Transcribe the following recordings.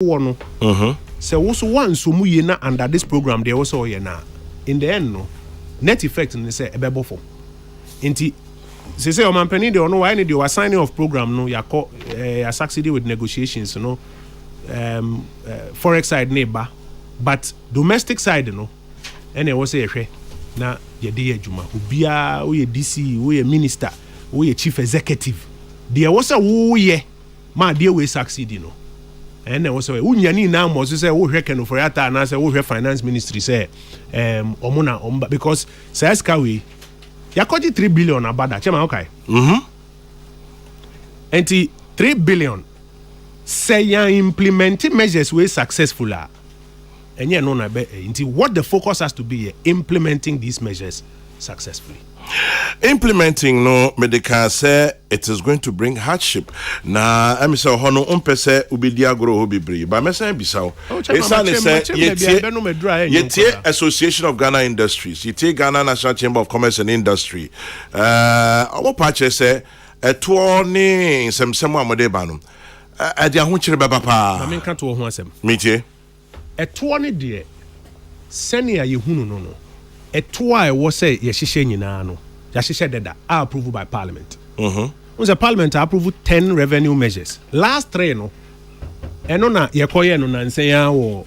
one. So also one so mu na under this program they also na. In the end no net effect ni say ebebo for. Inti say o man penny dey no why need your signing of program no ya succeed with negotiations no forex side neighbor but domestic side no ene wo say ehwe na ye dey adwuma obia wo ye DC wo ye minister wo ye chief executive there was a wo ye ma dey we succeed no ene wo say unya ni na mo say wo hwe keno for yata na say wo hwe finance ministry say omuna omba because say skawe yakoji 3 billion abada chema okay enti 3 billion say ya implementing measures we successful and yeah no na be what the focus has to be implementing these measures successfully. Implementing no medical say it is going to bring hardship. Na I say hono umpese ubidi agro obibri. But me say bisa. Yeti Association of Ghana Industries. Yeti Ghana National Chamber of Commerce and Industry. Our patch say eto ni semsemo amode banu. Adi ahun chire baba pa. Na me kan to ho asem. Metie. Eto ni de senia yehunu no no. Eto a wo say ye hihye nyina no. Ya hihye deda approved by parliament. Once the parliament approved 10 revenue measures. Last 3 no. Eno na ye koye no na nsenya wo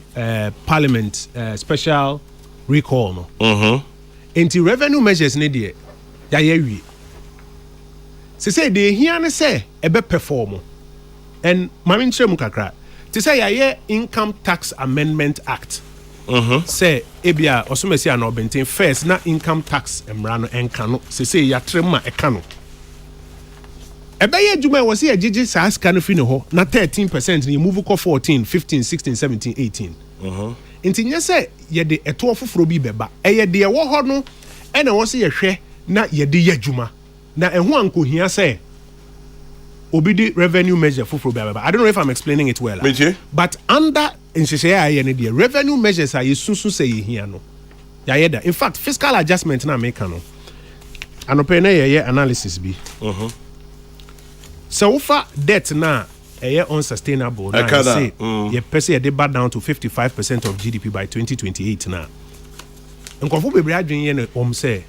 parliament special recall no. Enti revenue measures ne de ya ye wi. Say de hia ne say ebe perform. And mami nkyerɛ mu kakra. Ti say ya Income Tax Amendment Act. Say ebia osomesi ana obenten first na income tax emra no enka no say ya trema eka no. Ebe ye adwuma e wose agigi sa aska no fi ne ho na 13% ni move ko 14, 15, 16, 17, 18. Nti nye say ye de eto foforo bi beba. Eye de wo ho no e na wose ye hwe na ye de ye adwuma. Na eho ankohia say obidi revenue measure foforo beba. I don't know if I'm explaining it well. But under the revenue measures are susu say here no. In fact, fiscal adjustment na make no. Anope na ye analysis bi. So far debt na unsustainable na say ye pese dey back down to 55% of GDP by 2028 na. Nkofo bebre adwen ye no say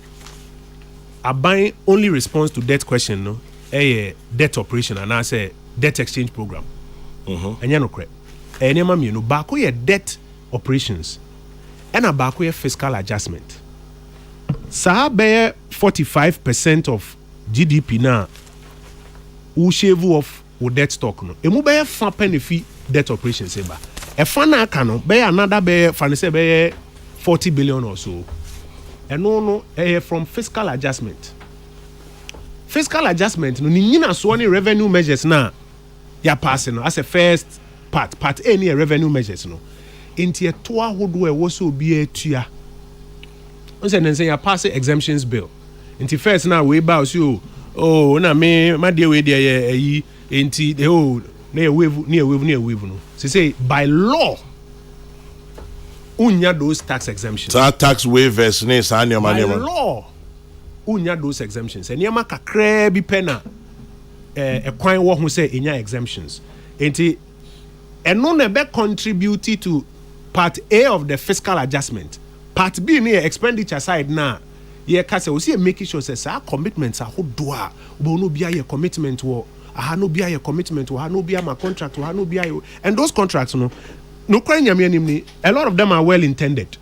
aban only response to debt question no debt operation and I say debt exchange program. Enya no kre. Enema mienu baako ye debt operations and a baako ye fiscal adjustment. Sa be 45% of GDP na u shave off o debt stock no. Emu be fa penefi debt operations eba. E fa na aka no be another be fa ne se be 40 billion or so. And no from fiscal adjustment. Fiscal adjustment no ni nyina so ni revenue measures na ya pass no as a first part any revenue measures no inti eto ahodo e wo so bi atua onse nense ya pass exemptions bill inti first na we ba so na me ma de we de yi inti de na wave no say by law unya those tax exemptions tax waivers ne sa ne ma by law unya those exemptions and yema kakra bi pena kwan wo ho say enya exemptions inti eno na be contribute to part A of the fiscal adjustment. Part B near expenditure side na ye ka say we see making sure say commitments are ho do a bo no bia ye commitment wo aha no bia ye commitment wo aha no bia ma contract wo aha no bia and those contracts no kwan nyame anim ni a lot of them are well intended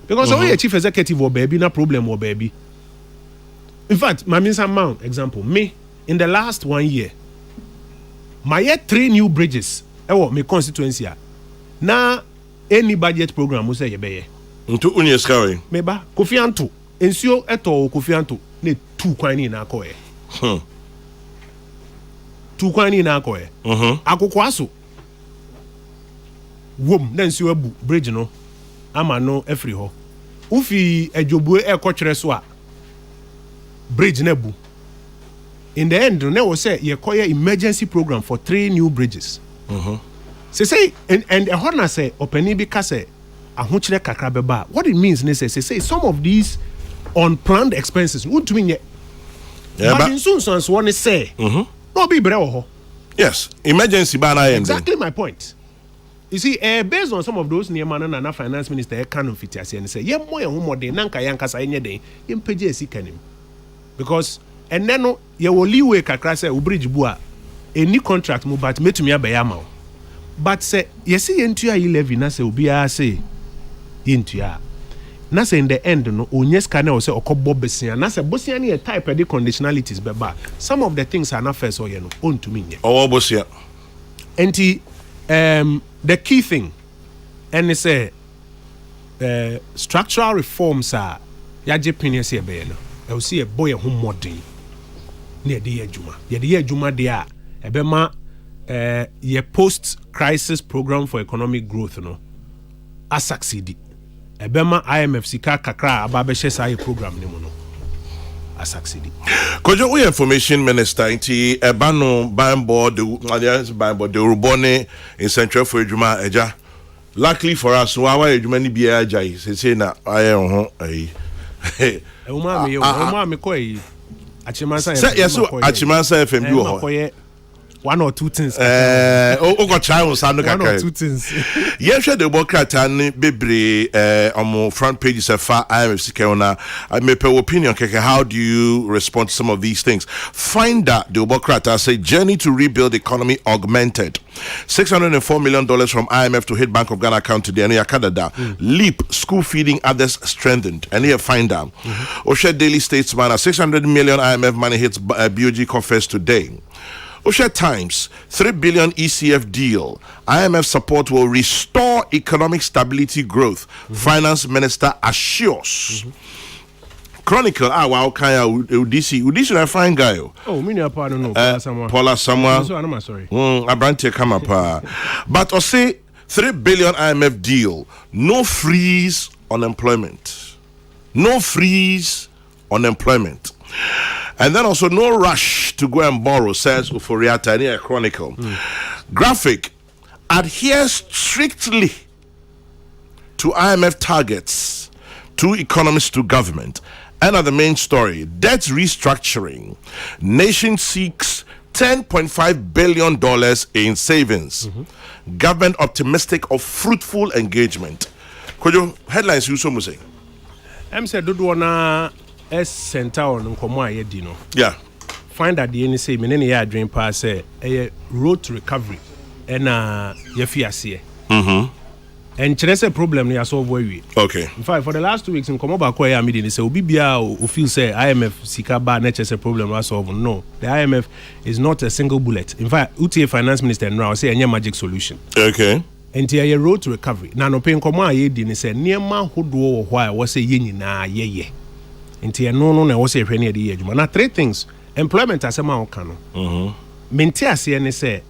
because we chief executive or baby na problem or baby. In fact, my means amount example me in the last 1 year my 3 new bridges my constituency na any budget program we say ye be ntu unye skawe meba Kofi Anto ensio eto Kofi Anto ne 2 kwan ni na akoye 2 kwan ni na akoye akokwa aso wom na ensio abu bridge no ama no afri ho ufi adwobu ekotwere so a bridge na bu in the end na we say ye koye emergency program for 3 new bridges. Say and a honor say openi bi ka say ahokyere kakra beba. What it means ne say some of these unplanned expenses would mean but in soon one say no be bre ho. Yes, emergency ba na exactly my point. You see, based on some of those near man and finance minister can of fit and say, yeah, more and more than Nanka Yankas any day in PJC canim. Because and then you will leeway Kakrasa Ubridge Bua any contract move but me to me a bayama. But say, yes, see, into your 11, Nasa will be a say into ya. Nasa in the end, no, Unyes can also or Bob Bessia, Nasa Bossiani a type of the conditionalities, but some of the things are not first or you know, own to me. Oh, Bossia. And the key thing, and they say structural reforms are Yaji Pinias here, I will see a boy who modern near the Juma. The Juma, they are a bema ye post crisis program for economic growth, no, a succeeded. A bema IMF Sika Kakra, Ababeshe Sai program, no. Succeeded. Kojo, we information minister inti ebano board the Rubone in Central for Juma Eja. Luckily for us, why Juma ni biya jai say na aye Umami koi Achimasa Achimasa FM one or two things. One or two things. Yes, the Democrat and Bibri on front pages of IMF Sikona. I may per opinion. How do you respond to some of these things? Find that the Democrat say journey to rebuild economy augmented. $604 million from IMF to hit Bank of Ghana account today. And Canada leap school feeding others strengthened. And here find out. Osha Daily Statesman 600 million IMF money hits BOG coffers today. Osha Times, 3 billion ECF deal. IMF support will restore economic stability growth. Finance Minister assures. Chronicle, wow, Kaya Udisi, I find guy. Oh, me no Paula Samuel. I'm sorry. Abrante come up. But I say 3 billion IMF deal. No freeze on employment. No freeze on employment. And then also no rush to go and borrow, says Uforiata in a Chronicle. Graphic adheres strictly to IMF targets, to economists, to government. And at the main story, debt restructuring. Nation seeks $10.5 billion in savings. Government optimistic of fruitful engagement. Kojo, headlines you so say. I'm said, do wanna center on Nkrumah Yedino. Yeah. Find that the NSA, many year dream pass a road to recovery. And Yafiasie. And there's a problem near solve where we. Okay. In fact, for the last 2 weeks in Komoba Koya meeting, they say Ubibia who feel say IMF Sikaba nature a problem was solved. No, the IMF is not a single bullet. In fact, UTA Finance Minister now say any magic solution. Okay. And here a road to recovery. Now no pain Koma Yedin say near man who do why was a yin na ye. And here no was a penny the age. Now 3 things. Employment as a man can. Mentia say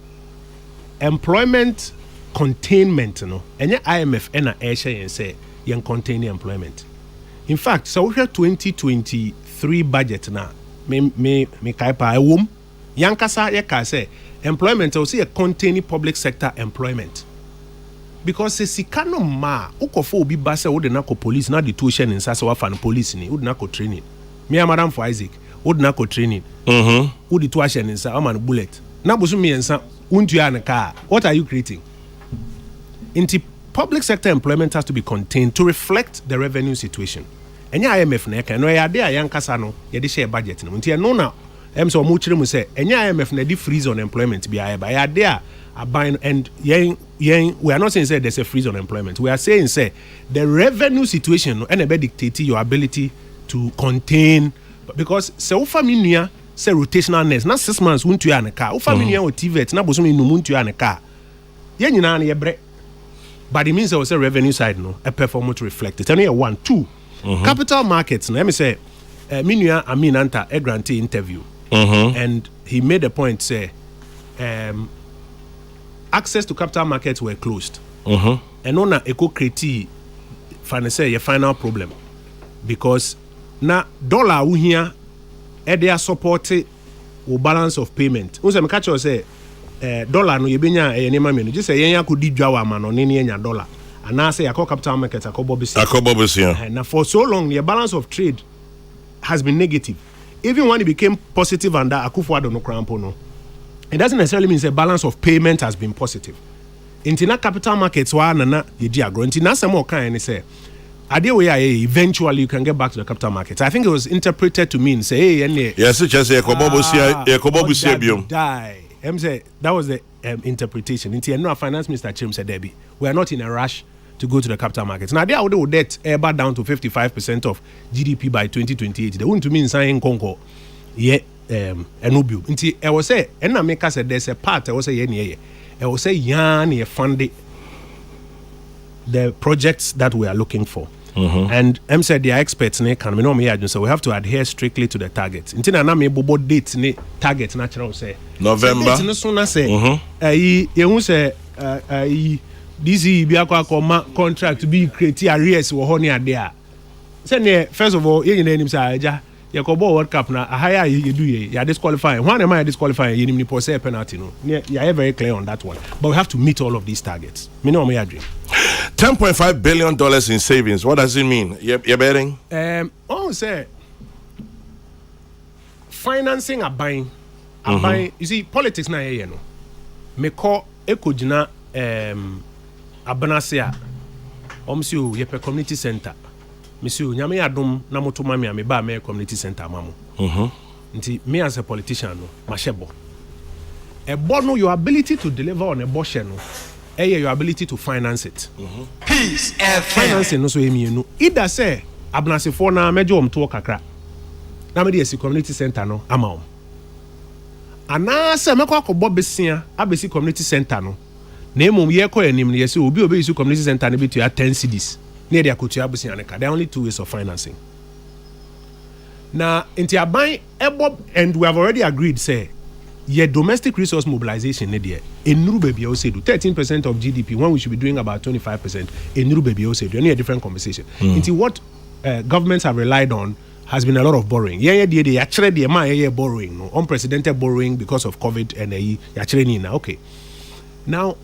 employment containment no any IMF and Asia and say yen contain employment. In fact, so we have 2023 budget na me kaipa wom yankasa yeka say employment will see a containing public sector employment. Because se sikano ma ukofo obi ba say wo de na ko police na the tuition in sasa wa fan police ni wo de na ko training. Me and Madam for Isaac wo de na ko training. Wo the tuition in sasa man bullet. Na bosu me ensa untu ya na car. What are you creating? Into public sector employment has to be contained to reflect the revenue situation. Any IMF na ka no ya de ayankasa no ye de share budget no. Nti no na so mo kire mu say any IMF na di freeze on employment bi ya ba ya de and we are not saying say there's a freeze on employment. We are saying say the revenue situation no and be dictate your ability to contain, because se wo familia say rotational nurse na 6 months untu ya na ka wo familia o TVET na boso me no untu ya na ka ye nyina na ye bre. But it means there was a revenue side, no, a performance to reflect it. And here, 1, 2, capital markets. Let me say, Minua Amin Anta a grantee interview, and he made a point say, access to capital markets were closed, and on a eco criti, say a final problem, because na dollar we here, they are supported with balance of payment. Unse me catch you say. Dollar no yebenya enema me no just say yenya ko di dwawa ma no ne nya dollar and say akọ capital market akobo besi na for so long the balance of trade has been negative. Even when it became positive under Akufo-Addo no crampo no, it doesn't necessarily mean the balance of payment has been positive. Intina capital markets wa na yedi agro. Intina some more kind say idea we eventually you can get back to the capital markets. I think it was interpreted to mean say hey yes just say ekobobo biom die. Say that was the interpretation. Inti no finance minister Chim said Debbie we are not in a rush to go to the capital markets. Now they are with debt about down to 55% of GDP by 2028. They want to mean saying Congo enubio. Inti I was say and na make said there's a part I was say I will say yan fund the projects that we are looking for. And said they are experts in economy, so we have to adhere strictly to the targets. Until na me bobo date ni target natural say November. No sooner say you say this be akwa contract be create arrears wo ho ne ade a. Say first of all you name say aja you go World Cup na a higher you do you disqualifying. One am I disqualifying you need to penalty no. You are very clear on that one. But we have to meet all of these targets. Me know me agree. $10.5 billion in savings. What does it mean? You're betting? Say financing a buying. You see, politics na here no. Me call ekojina abanasea. Omsi ye pe community center. Monsieur, nyame adom na moto mami ame ba me community center mamu. Nti me as a politician no, mashebo. No your ability to deliver on a boche no. Your ability to finance it. Peace FM. Financing no so emi no. Either say abnasefo na mejo omto kakra. Na me dey si community center no ama om. Ana se mekọ akọbọ besia abesi community center no. Na emom ye kọ anim no ye se obi isi community center no betu 10 cedis. Near their kutua besia ne ka. There are only 2 ways of financing. Now inti aban ebob and we have already agreed say your domestic resource mobilization there. In Nurubebi also do 13% of GDP when we should be doing about 25%. In Nurubebi also do a different conversation. Into what governments have relied on has been a lot of borrowing. They actually the borrowing, no unprecedented borrowing because of COVID and actually now okay. Now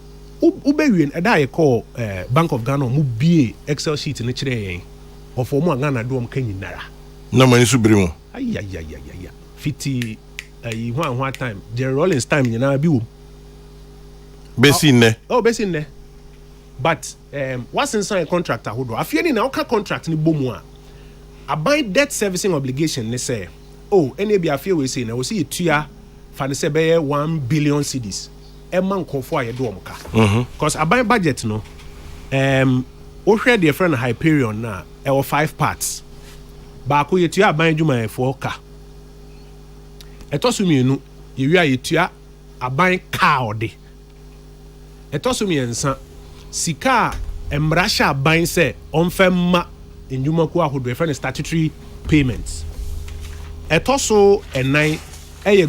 Ubewi and I call Bank of Ghana mubi Excel sheet in the chire or for more Ghana do nara. No money subrimo. Ay 50 one time the Rollins time you know be basin ne but what's inside a contract ahodo afieni na oka contract ni bomu a buy debt servicing obligation ne say any be afie we say na we see tua fa ne say be 1 billion cedis e man konfo aye do omka because a buy budget no we share the friend Hyperion na e 5 parts ba ko ye tua buy djuma for ka etosumienu yewia yetua aban ka ode etosumiensa sika emrasha aban se onfemma enjumaku ahodo efre statutory payments etoso enan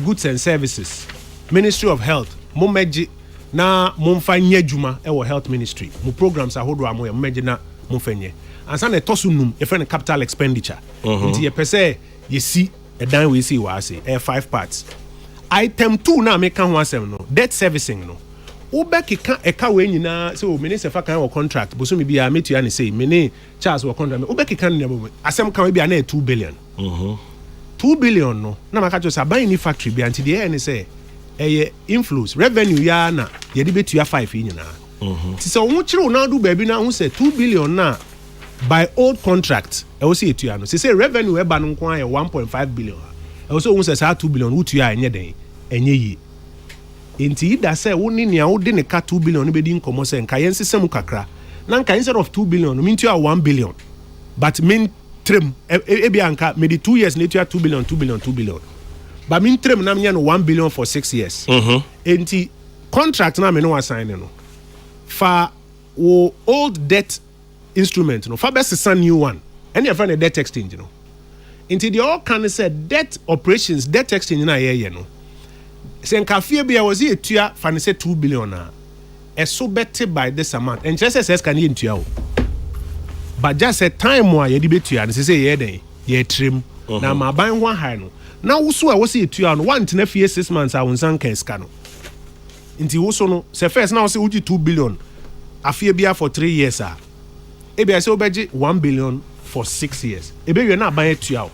goods and services Ministry of Health momeji na momfa nya djuma health ministry mo programs ahodo amoye momeji na momfanye ansa na etoso num efre capital expenditure nti ye pese ye si dan we see wa say 5 parts. Item 2 na make kan wasem no debt servicing no. Ubekika eka we nyina say o me ne sefa kan wo contract bo so me bia metua ne say me ne Charles wo contract ubekika ne bo asem kan we bia na 2 billion. 2 billion no na maka jo say buy ni factory bia anti dey ne say inflows revenue ya na ye de betua 5 nyina. Ti say wo kire wo na do ba bi na wo say 2 billion na by old contract I will see it no say revenue e ba no nko aye 1.5 billion I also won say 2 billion wutu ya enye den enye yi enti ida say wo ni nia wo de ne ka 2 billion be di nkomo say nka yen sesem kakra na nka instead of 2 billion no mintu 1 billion but min trim e bia nka me di 2 years na tu 2 billion but min trim na me no 1 billion for 6 years enti contract na me no assign no fa wo old debt instrument no fa best a new one and your friend a debt exchange no into the all can say debt operations debt exchange na ye no say nkafie bia was e tua fa ne say 2 billion na e so better by this amount and just says can you tua but just a time why ye di betua and say ye den ye trim na ma ban ho high no na wo so a wo say tua no one na fie 6 months a wonsan kan ska no into wo so no say first now say uji 2 billion afie bia for 3 years a ebi I say obeji 1 billion for 6 years. Ebe we na ban etua.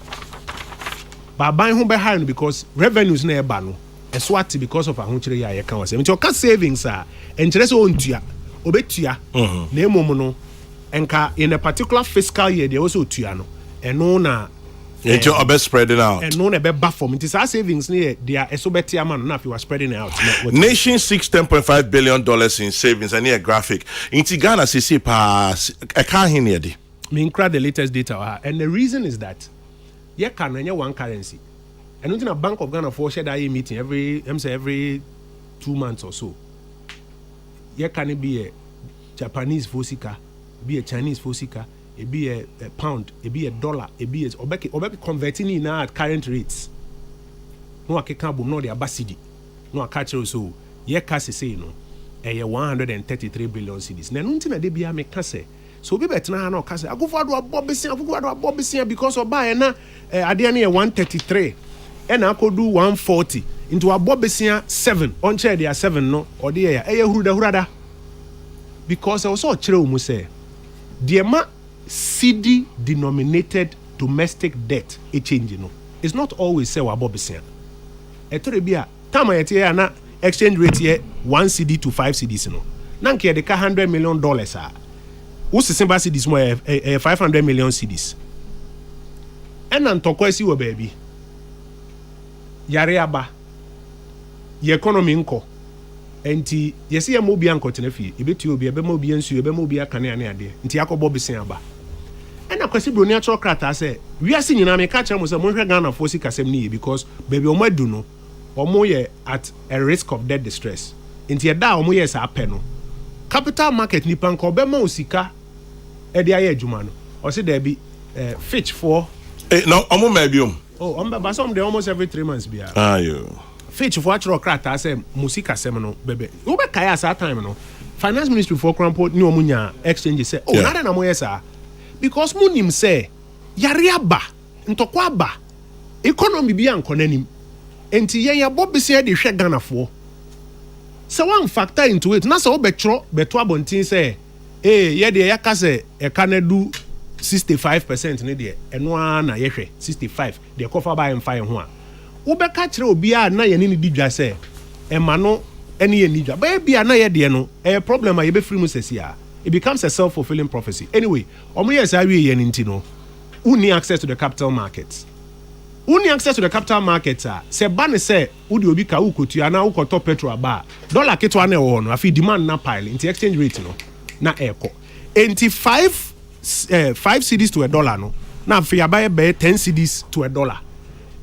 Ba ban ho be high no because revenues na eba no. Eswati because of ahonchire ya kan wase. Nti o ka savings a enchire se ontua. obetua na emom no enka in a particular fiscal year they also tua no eno na into a spreading out and no be buffer it is our savings near they are so better man now if you are spreading it out nation $10.5 billion in savings and near graphic into Ghana CC pass a car here me crack the latest data and the reason is that you can and one currency and not in a Bank of Ghana for share that meeting every 2 months or so. You can be a Japanese fosika, be a Chinese fosika, it be a pound, it be a dollar, it be a converting in at current rates. No, I can't no the abasidi. No, I catch also. Ye case say no, a 133 billion cedis. Na nunti na de bia me kase. So be better na no kase. I go for do Bobbesia because of buy na ade na 133. And I could do 140 into a Bobbesia 7. On chair they are 7 no or the hurada. Because I also chere mu say the amount CD denominated domestic debt a change no. It's not always say wa Bobbesia. E to be a time I na exchange rate here 1 CD to 5 CDs no. Na nke de ka $100 million ah. Wo simba CDs mo 500 million CDs. And ntoko esi wo baby. Yare aba ye economy nko enti yesi ya mobi anko tenafi ebetu obi ebe mobi ensu ebe mobi akane ane ade enti yakobo besen aba ena kwesi broni atro krata se wiase nyina me ka kire mo se mo hwe Ghana for sika sem ni because baby omo adu no omo ye at a risk of debt distress enti eda omo ye sa apɛ no capital market ni panko be ma osika e de aye adwuma no o se there be Fitch for no omo ma biom. Oh, but some they almost every 3 months be. You. Fitch for actual crata say musika semino bebe. Ube kaya sa time no. Finance Ministry for Crampo ni omunya exchange say, oh, nada na moye sa. Because munim say yariaba ntokwa ba economy bi ankonanim. Enti ye ya bobisi de hwe Ghana for. So one factor into it. Na so obetro beto abontin say, ye de yaka say e kanedu 65% ne de eno na yehwe 65 de kofa ba emfa ho a wo be ka kire obi a na ye ne di dwa se e ma no ene ye ni dwa ba bia na ye de no e problem a ye be free mu sesi a it becomes a self-fulfilling prophecy anyway omo yes a wi ye nti no uni access to the capital markets se ba ne se wo de obi ka wo kotu ana wo koto petrol ba dollar ketwa na e wo no afi demand na pile into exchange rate no na eko enti 5 cedis to $1 no now if you buy 10 cedis to $1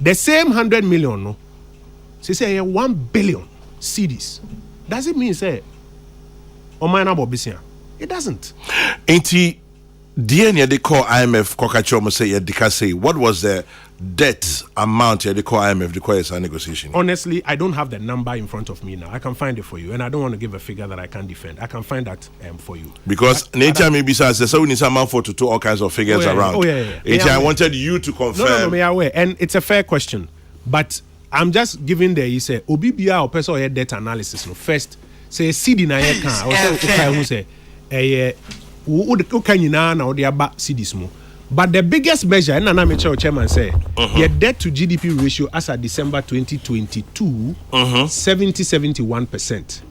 the same 100 million no say 1 billion cedis does it mean say o man abobisia it doesn't enti DNA they call IMF kokacho say say what was the debt amount they call IMF requires a negotiation. Honestly, I don't have the number in front of me now. I can find it for you, and I don't want to give a figure that I can't defend. I can find that for you because nature maybe says so we need some amount for to all kinds of figures around. Oh yeah. I wanted you to confirm. No, me aware, and it's a fair question, but I'm just giving the say obibia or person or debt analysis. No, first say CD na ye can or say who say but the biggest measure, and I'm chairman say, your debt to GDP ratio as of December 2022, 71%.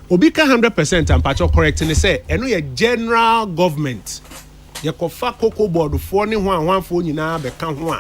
Obika 100% and patcho correct and say, and we a general government. You kofa cocoa board for ni one phone you na be kan ho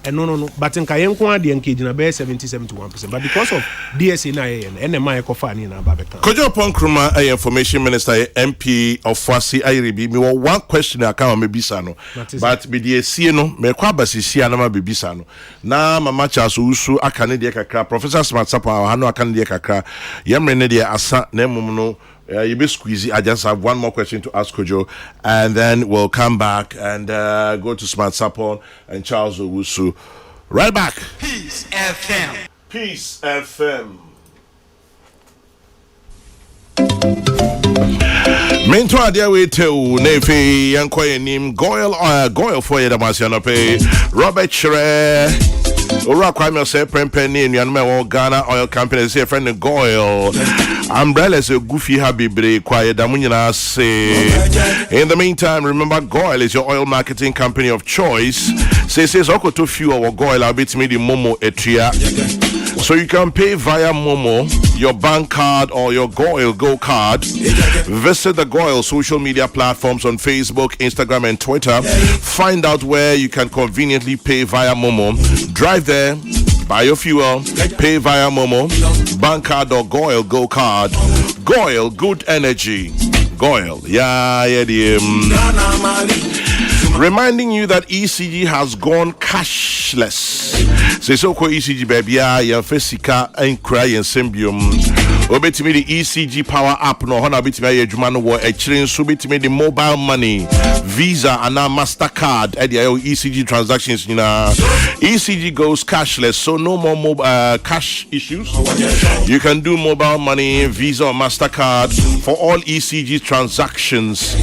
and no but in kayenkwa de engage na be 70-71%, but because of DSA na NMI kofa ni na ba be kan. Kojo Oppong Nkrumah, information minister, MP of Fasi Ayribi. Me one question I can me bisa no, but be the see no me kwa basisi na ma be bisa no na mama chaso usu akane de kakra Professor Smart Sapa hano akane de kakra yemre ne de asa na mum no. You be squeezy. I just have one more question to ask Kojo, and then we'll come back and go to Smart Sapon and Charles Owusu. Right back. Peace FM. Peace FM. Mento adia we tell nefe yankoye nim goil for ye damasiano pay Robert Chere Ora kwame say prempeni enuanuma Ghana Oil Company say friend Goil umbrellas a goofy habibre kwaye damu nyina say. In the meantime, remember Goil is your oil marketing company of choice. Says okoto fuel or Goil a bit me the momo etria So you can pay via Momo, your bank card, or your Go card. Visit the Goil social media platforms on Facebook, Instagram, and Twitter. Find out where you can conveniently pay via Momo. Drive there, buy your fuel, pay via Momo, bank card, or Go card. Goil, good energy. Goil, reminding you that ECG has gone cashless. Say so called ECG baby, ya fesika and cry and symbium. Obetimi the ECG power app no hona betimi ya juma no wo echirin so betimi the mobile money, Visa and now MasterCard at the ECG transactions ECG goes cashless, so no more cash issues. You can do mobile money, Visa or MasterCard for all ECG transactions.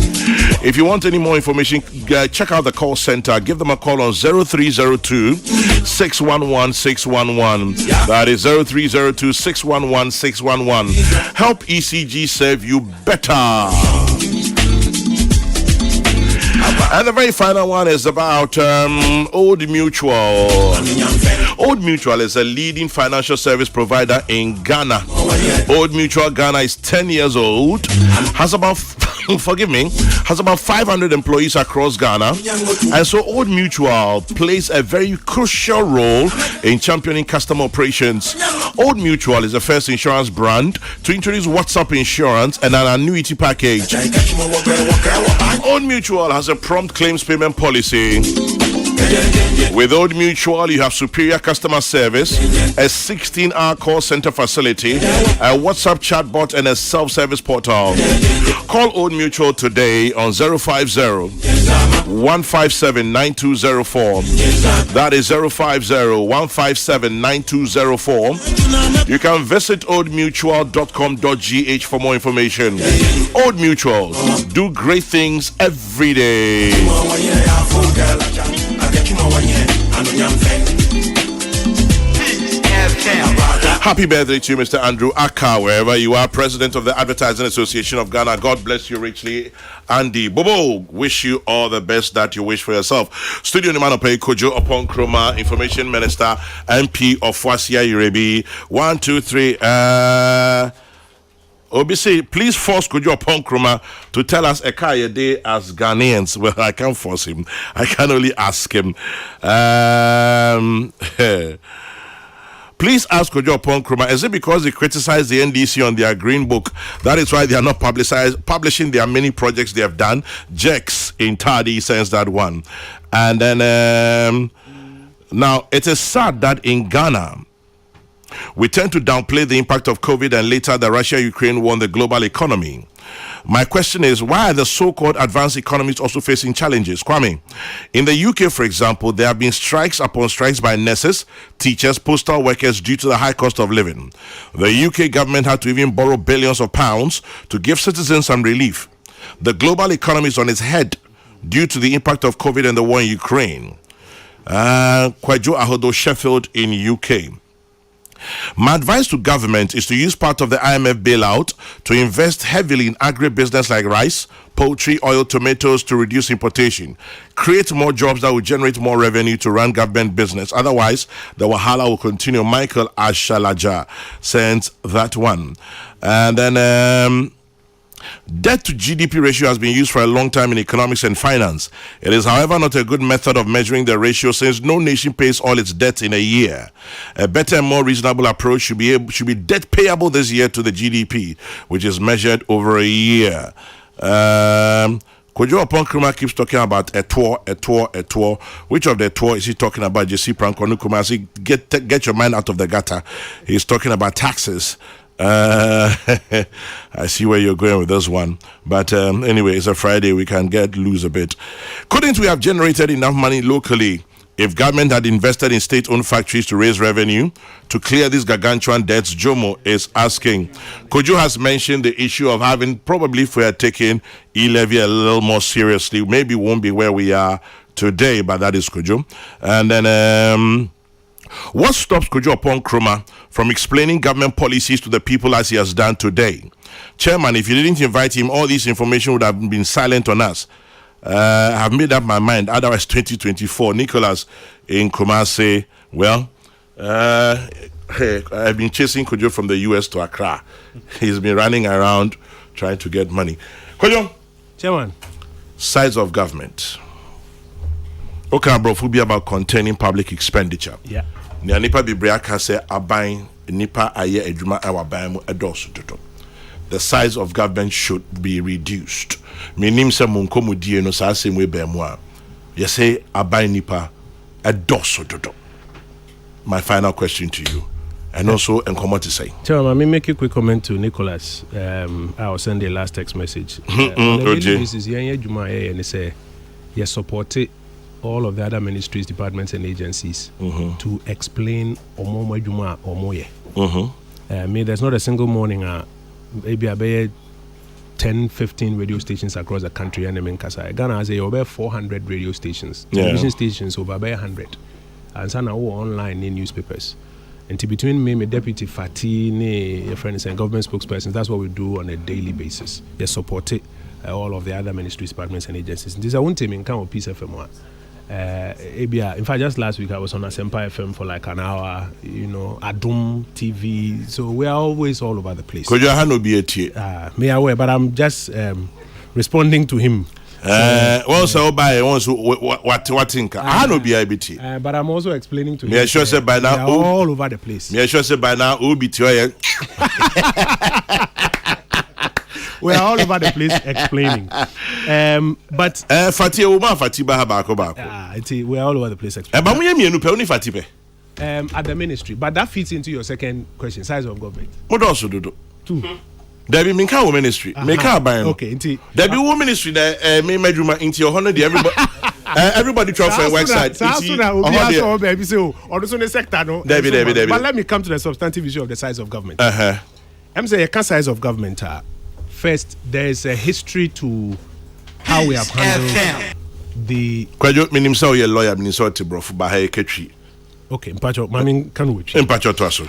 If you want any more information, check out the call center. Give them a call on 0302 611 611. That is 0302 611 611. Help ECG serve you better. And the very final one is about Old Mutual. Old Mutual is a leading financial service provider in Ghana. Old Mutual Ghana is 10 years old, has about 500 employees across Ghana. And so Old Mutual plays a very crucial role in championing customer operations. Old Mutual is the first insurance brand to introduce WhatsApp insurance and an annuity package. Old Mutual has a prompt claims payment policy. With Old Mutual, you have superior customer service, a 16-hour call center facility, a WhatsApp chatbot, and a self-service portal. Call Old Mutual today on 050-157-9204. That is 050-157-9204. You can visit oldmutual.com.gh for more information. Old Mutual, do great things every day. Happy birthday to you, Mr. Andrew Akka, wherever you are, President of the Advertising Association of Ghana. God bless you richly. Andy Bobo, wish you all the best that you wish for yourself. Studio Nimanope, Kojo Oppong Nkrumah, Information Minister, MP of Wasia Urebi. 1, 2, 3. Obisi, please force Kojo Oppong Nkrumah to tell us a day as Ghanaians. Well, I can't force him. I can only ask him. Please ask Kojo Oppong Nkrumah, is it because they criticized the NDC on their green book? That is why they are not publishing their many projects they have done. Jex in Tadi sends that one. And then, now, it is sad that in Ghana, we tend to downplay the impact of COVID and later the Russia-Ukraine war on the global economy. My question is, why are the so-called advanced economies also facing challenges? Kwame, in the UK, for example, there have been strikes upon strikes by nurses, teachers, postal workers due to the high cost of living. The UK government had to even borrow billions of pounds to give citizens some relief. The global economy is on its head due to the impact of COVID and the war in Ukraine. Kojo Ahodo, Sheffield in UK. My advice to government is to use part of the IMF bailout to invest heavily in agribusiness like rice, poultry, oil, tomatoes to reduce importation. Create more jobs that will generate more revenue to run government business. Otherwise, the wahala will continue. Michael Ashalaja sends that one. And then debt to GDP ratio has been used for a long time in economics and finance. It is, however, not a good method of measuring the ratio since no nation pays all its debt in a year. A better and more reasonable approach should be debt payable this year to the GDP, which is measured over a year. Kojo Oppong Nkrumah keeps talking about a tour. Which of the tour is he talking about? JC Pranko Nkrumah, get your mind out of the gutter. He's talking about taxes. I see where you're going with this one, but anyway, it's a Friday, we can get loose a bit. Couldn't we have generated enough money locally if government had invested in state-owned factories to raise revenue to clear these gargantuan debts? Jomo is asking. Kojo has mentioned the issue of having, probably if we had taken e-levy a little more seriously, maybe we won't be where we are today, but that is Kojo. And then what stops Kojo Oppong Nkrumah from explaining government policies to the people as he has done today? Chairman, if you didn't invite him, all this information would have been silent on us. I have made up my mind. Otherwise, 2024, Nicholas in Kumasi, well, I've been chasing Kojo from the US to Accra. He's been running around trying to get money. Kojo, Chairman, size of government. Okay, bro, will be about containing public expenditure. Yeah. Nia nipa bibria ka say aban nipa aye adwuma awaban mu edoso toto. The size of government should be reduced. Menim se monkomudie no sa asem we ba mu a. You say aban nipa edoso toto. My final question to you, and also encomo to say. Chairman, let me make a quick comment to Nicholas. I will send the last text message. This is and say, you support all of the other ministries, departments, and agencies to explain Omo Juma Omoye. There's not a single morning, maybe about 10, 15 radio stations across the country, and in Kasai. Ghana has over 400 radio stations, television stations over 100. And some are online in newspapers. And between me, my deputy Fatih, your friends and government spokespersons, that's what we do on a daily basis. They support all of the other ministries, departments, and agencies. This is one team in Kano Peace FM. In fact, just last week I was on Asempa FM for like an hour. Adum TV. So we are always all over the place. Could you have no be me aware, but I'm just responding to him. Also by what think I no be IBT. But I'm also explaining to me him. Sure say by now all over the place. Me sure say by now UBT. We are all over the place explaining. But Fatih Uma Fatiba Habako. We are all over the place explaining. But we no pay only Fatibe. At the ministry, but that fits into your second question: size of government. What also do? Two. There be Minka ministry. Minka buy. Okay, there be one ministry that me meduma into your honor. Everybody try for a website. But let me come to the substantive issue of the size of government. I'm saying a size of government. First, there is a history to how we have handled the. Kojo minim say you lawyer minim to bro for bahay ketri. Okay, mpacho mamin can we? Mpacho to aso.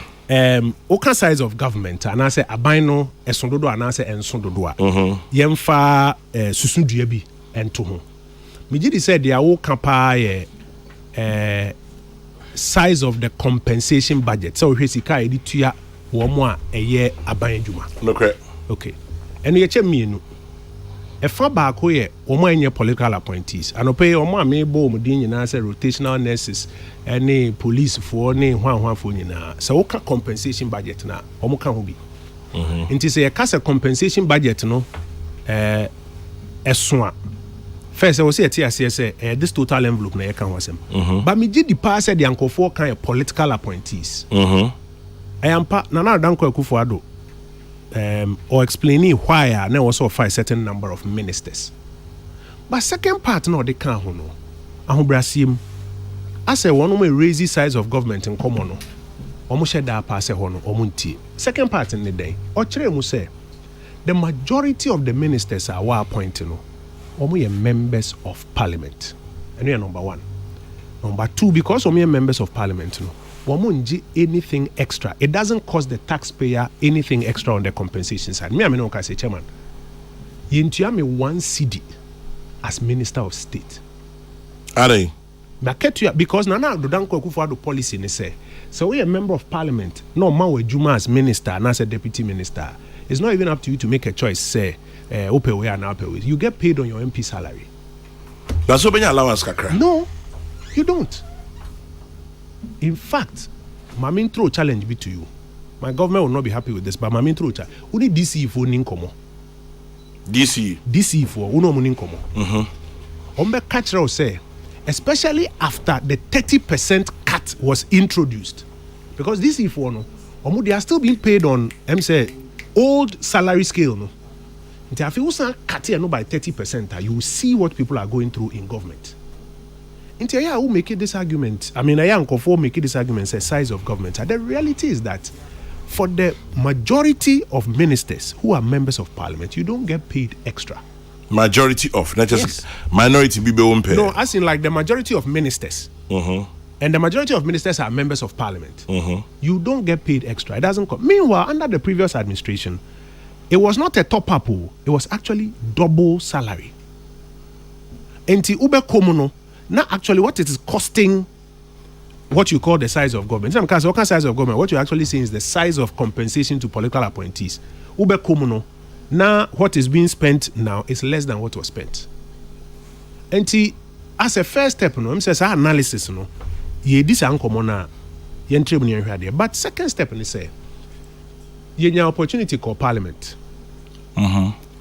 Oka size of government and I say abino esondodo and I say ensondodo a yemfa susundua bi ento ho megidi said they are oka pa size of the compensation budget so hwe sika editua wo mo a eye aban adwuma okay eno ye chemienu efa baako ye wo mo anye political appointees anope wo mo a mebo mo din nyina say rotational nurses any police for any hwan for nyina so woka compensation budget na omo ka ho bi nti say a compensation budget no esoa first I was say this total envelope na ye ka ho asem but me di pass the ankofo kan political appointees ayampa Nana Danko Akufo-Addo or explaining why I also find a certain number of ministers but second part no they can ho no ahobrasim I say one of my raise size of government in common. Omo share that pass hono omunti. Second part in the day, or mu say the majority of the ministers are appointed no. Omo ye members of parliament. And we are number one. Number two, because omo ye members of parliament no. Omo nji anything extra. It doesn't cost the taxpayer anything extra on the compensation side. Me no say chairman. Yintua me 1 cedi as minister of state. Are because Nana Danko Akufo-Addo policy ne say so we a member of parliament no man we juma as minister and as a deputy minister it's not even up to you to make a choice say open way and open way you get paid on your MP salary. That's open allowance kakra. No you don't. In fact my main throw challenge be to you. My government will not be happy with this but my main throw challenge only DC for ninkomo DC for uno ninkomo ombe catch say especially after the 30% cut was introduced. Because this if one, they are still being paid on old salary scale. No? If you cut it by 30%, you will see what people are going through in government. Who make this argument? I mean, I am for making this argument say size of government. The reality is that for the majority of ministers who are members of parliament, you don't get paid extra. Majority of, not just minority people won't pay. No, as in like the majority of ministers. And the majority of ministers are members of parliament. You don't get paid extra. It doesn't come. Meanwhile, under the previous administration, it was not a top up. It was actually double salary. And ube komono, now actually what it is costing what you call the size of government. Some kind of size of government. What you're actually saying is the size of compensation to political appointees. Ube komuno. Now, what is being spent now is less than what was spent. And as a first step, I'm saying analysis, ye this uncommon na but second step, and say ye an opportunity called parliament.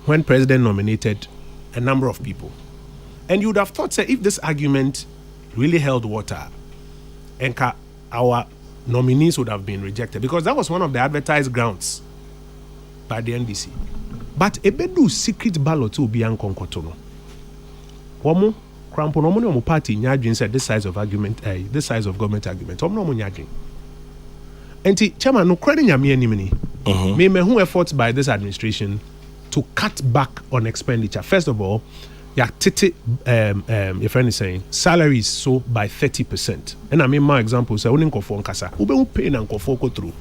When president nominated a number of people, and you would have thought, say, if this argument really held water, and our nominees would have been rejected, because that was one of the advertised grounds by the NDC. But ebedu secret ballot will be unconcotono. Womo crampo no money party nyadwin said this size of argument, this size of government argument. No nyadwin. Enti chairman no credit nyame animini. Me who efforts by this administration to cut back on expenditure. First of all, your your friend is saying salaries so by 30%. And I mean my example say only nkofo nkasa. Ube pay na nkofo go through.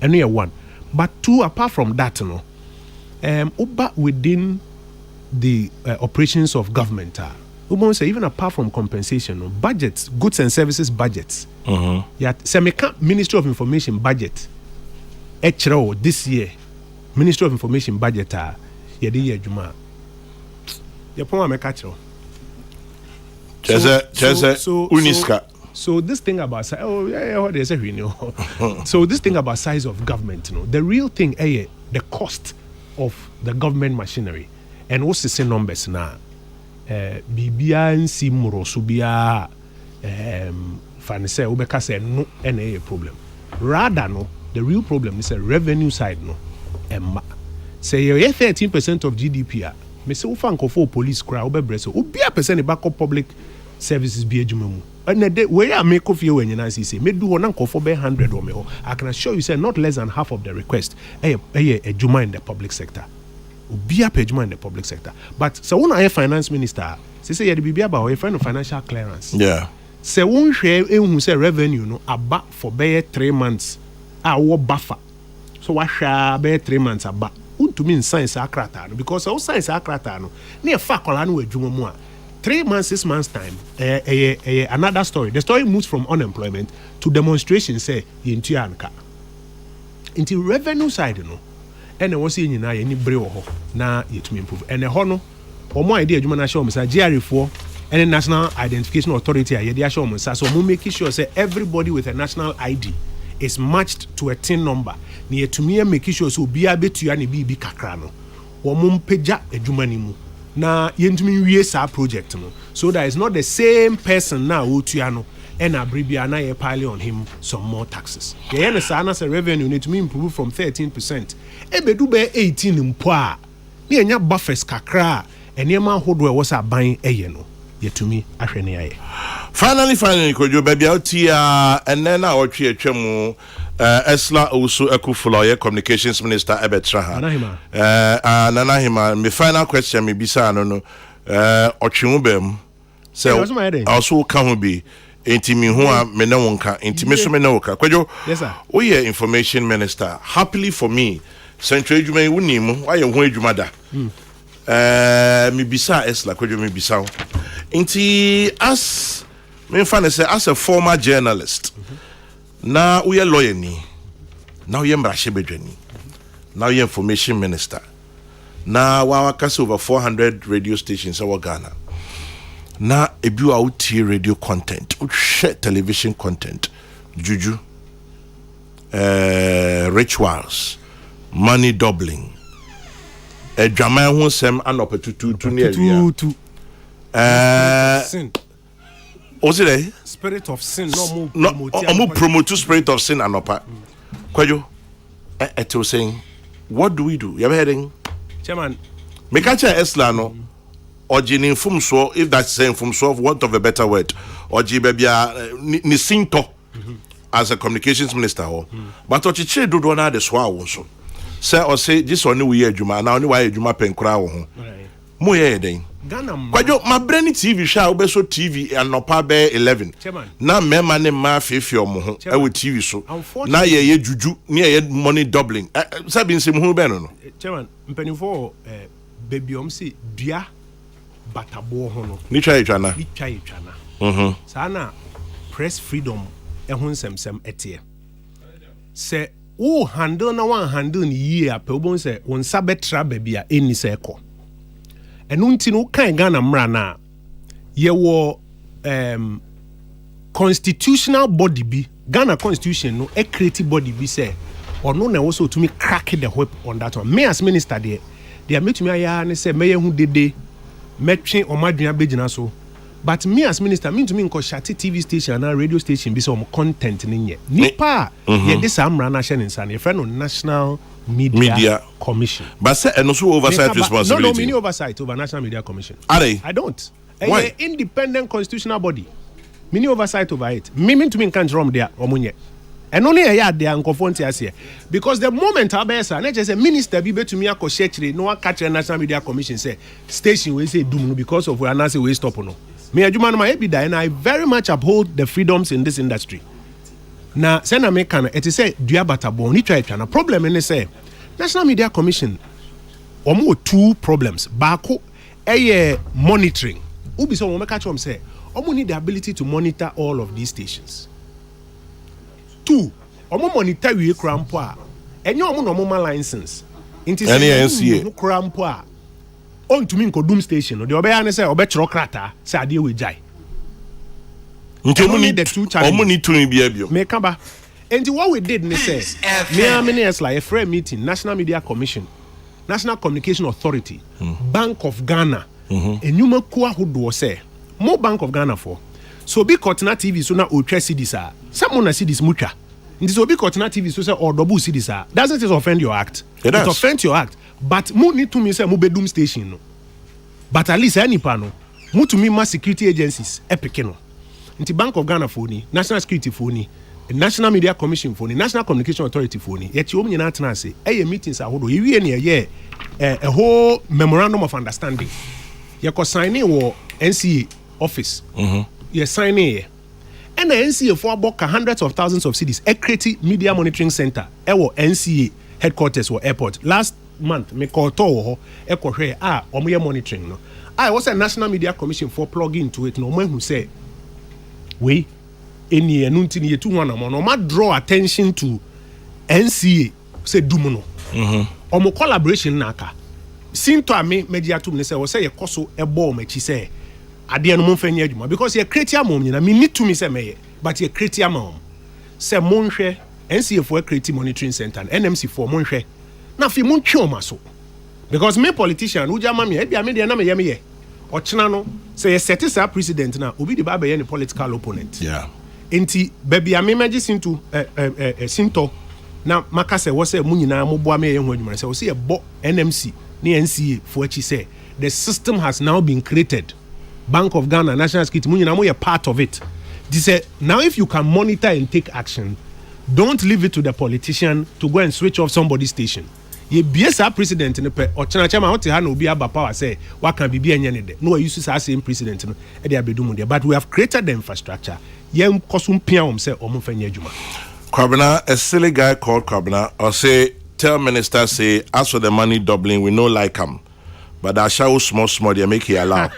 And we are one. But two, apart from that, uba within the operations of government, say even apart from compensation, budgets, goods and services budgets. Yet, Ministry of Information budget. This year, Ministry of Information budget. Yedi Juma. Yapoma mekachro. Uniska. So this thing about what they say, so this thing about size of government, the real thing, the cost of the government machinery, and what's the same numbers now? Bibia and Simuro Subia, Fanise Ubeka said no, any problem. Rather, no, the real problem is a revenue side, no. Say you're 13% of GDP. Me say ufanko for police crowd, ube breso, ubia percent back up public services be ejumemu. And the way I make of you when you say, me do one uncle for 100 or me. I can assure you, say not less than half of the request a juma in the public sector. Be a pejuma in the public sector. But so when I finance minister, say you be about a friend of financial clearance. Yeah. Say one share who say revenue no about for 3 months. Our buffer. So what shall be 3 months about? To mean science akrata because all science akrata no near fakola no adwuma mu a 3 months 6 months time another story. The story moves from unemployment to demonstration say yentu anka into revenue side no and was see nyina ye ni bre wo ho na yetumi improve and ho no omo idea adwuma na show msa GR4 and National Identification Authority a ye dey show msa so mo make sure say everybody with a national ID is matched to a tin number. Ni yetumi make sure so bia betua ne bibi kakra no. Wo mo mpagya adwuma ni mu. Na yentumi wie sa project no. So that is not the same person now otua no. And abribia na ye pile on him some more taxes. Ye na sa na say revenue need to improve from 13%. Ebedu be 18 mpo a. Ni enya buffers kakra enema hodo e wo sa ban eye no. Yetumi ahwe ne aye. Finally, Kojo, baby out here, and then our Chemu Esla also Ekufuloye, Communications Minister Ebetraha. Nanahima, my final question, maybe Sano, Ochimubem. So, also can be Intimihua Menonka, Intimation Menoka. Kojo, yes, sir. We are Information Minister. Happily for me, Central Jume Unim, why you wage mother? Mibisa Esla, Kojo Mibisa. Inti as me fan say as a former journalist, now we are lawyer ni, now we are mrashebedweni, now we are information minister, now we are over 400 radio stations in Ghana. Now if you out here radio content, share television content, juju, rituals, money doubling, a drama who sem an opportunity to near sin. Was it spirit of sin? No, promote spirit of sin and opa. Kojo, it was saying, what do we do? You're heading, Chairman. Make a chair Eslano or Jinin Fumso, if that's saying Fumso, want of a better word, or Jibabia Nisinto as a communications minister. But what you do not the swallow also. Say or say this one we hear Juma now, why Juma pen crown. Moye then. Kwajo my brain TV show be so TV and no pa be 11. Na me man ma fefio mo ho e with TV so. Na ye juju ne ye money doubling. Sabi nsem hu be no. Chairman, mpanifo baby si dua batabo ho no. Ni twa etwana. Sa na press freedom ehun semsem etie se wo handle na one handle ni yie ape obon se won sabetra baabi a eni se ekọ enu nti no kan Ghana mra na ye wo constitutional body bi Ghana constitution no a creative body bi say or no na also to me crack the whip on that one. Me as minister there they are to me aya ne say me hu dede metwe omadua begina so but me as minister mean to me nko shati TV station and radio station bi say content ni nye nipa ye this amra na hye nsa na friend no National Media Commission but say and also oversight responsibility. No, mini oversight over National Media Commission. Are they? I don't. Why? Independent constitutional body. Mini oversight over it. Me to me can't wrong there omunye. And only a yard there and here. Because the moment Abesa, not just a minister be to me a cochechere, no one catch a National Media Commission say station we say doom because of where Nancy we stop no. Me a Juma my ebida and I very much uphold the freedoms in this industry. Now, send a mekana, it is say Diabata Boni try to problem and they say National Media Commission omo two problems. Bako monitoring. Ubi so we catch say omo need the ability to monitor all of these stations. Two, omo monitor we crampo a enye omo no mo license. Inti say no crampo a on to me doom station no de obeya ne say obechro krata say ade we jai. Nti omo need to be abio. Me kamba. And what we did ne say me like a fair meeting National Media Commission, National Communication Authority, Bank of Ghana. And you make who say more Bank of Ghana for so be Kotna TV so na ultra CDs are someone see this mucha. This will be Kotna TV so say or double CDs are doesn't it offend your act? It offends your act. But mu need to me say mu bedroom station no. But at least any panel mu to me mass security agencies epic no. Nti Bank of Ghana for ni, National Security for ni, National Media Commission for ni, National Communication Authority for ni. Yet you nyina tena say meetings ahodo ye wie a whole memorandum of understanding. You can sign in or NCA office. You sign in. And the NCA for about hundreds of thousands of cities. A creative media monitoring center. NCA headquarters or airport. Last month, me call to omoye monitoring. No, I was a National Media Commission for plug into it. No man who say, we any nunti ni 2 no ma draw attention to NCA say dumuno. Omo collaboration naka. Sinto ame media to me say we say yekoso ebo machi say ade no mfanya adwuma because ye create amom nyina me need to me say me but ye create amom say monhwe NCA for create monitoring center NMC for monhwe na fi montwe o maso because me politician uja ma me e bia me de na me ye me ye ochena no say set is a president na obi di ba be ye ni political opponent enti baby ame meji sinto sinto na maka say wo say mu nyina mo boa me ye ho adwuma say wo say ye bo NMC ni NCA for what she say the system has now been created. Bank of Ghana, National Security, mo you part of it. They say now if you can monitor and take action, don't leave it to the politician to go and switch off somebody's station. Ye BSA president in the or China Chama out to be about power say what can be any no use to same president no but we have created the infrastructure. Yem kosum piam say omufanya juma. Kwabena, a silly guy called Kwabena or say tell minister say as for the money doubling we no like him. But I shall small they make it allow.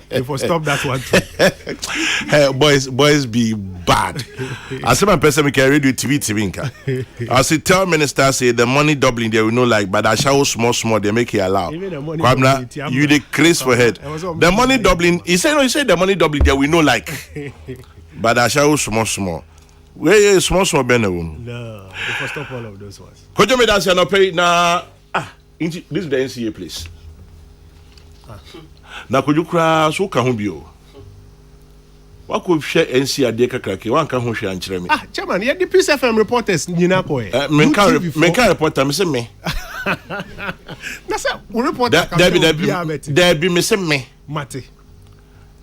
If we stop that one too. Hey, boys be bad. I say my person we can read with TV. I say tell minister say the money doubling they will not like, but I shall small they make it allow. Kwabena, you the craze for head. The money doubling, he said the money doubling they will not like. But I shall small. Where is small benefit? No, if we stop all of those ones. Kojo me dance no pay na this is the NCA place. Na koju kra so ka ho bio. Wa ko hwe NCA de kakrake wan ka ho hwe ankyere me. Chairman, ye the Peace FM reporters nyina ko e. Men ka reporter me say me. Na say reporter ka there be me say me. Mate.